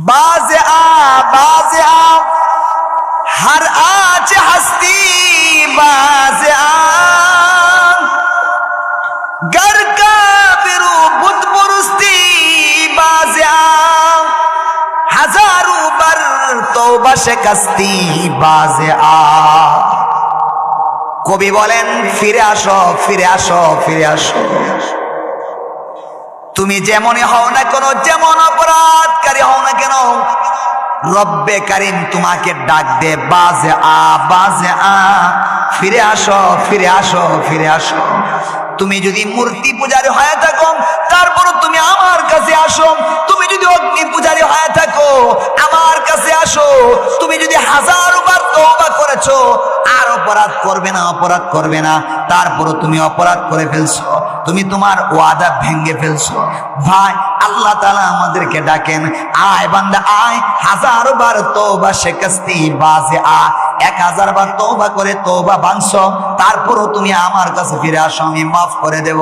बाज़ हर आज हस्ती बाज़ गर का बिरू बुत बुरुस्ती बाज़ हजारों बर तौबा शिकस्ती बाज़ কবি বলেন ফিরে আসো ফিরে আসো ফিরে আসো। তুমি যেমনই হও না কেন, যেমন অপরাধকারী হও না কেন, রব্বে কারিম তোমাকে ডাক দে, বাজে আ ফিরে আসো ফিরে আসো ফিরে আসো। তুমি যদি মূর্তি পূজারী হয়ে থাকো তারপর তুমি আমার কাছে আসো। তুমি যদি অগ্নি পূজারী হয়ে থাকো আমার কাছে আসো। তুমি যদি হাজারবার তওবা করেছো আর অপরাধ করবে না তারপরও তুমি অপরাধ করে ফেলছো, তুমি তোমার ওয়াদা ভেঙে ফেলছো। ভাই আল্লাহ তাআলা আমাদেরকে ডাকেন, আয় বান্দা আয়, হাজারবার তওবা শিকস্তি বাজে আ, 1000 বার তওবা করে তওবা ভাঙছো, তারপরও তুমি আমার কাছে ফিরে আসো, আমি মাফ করে দেব।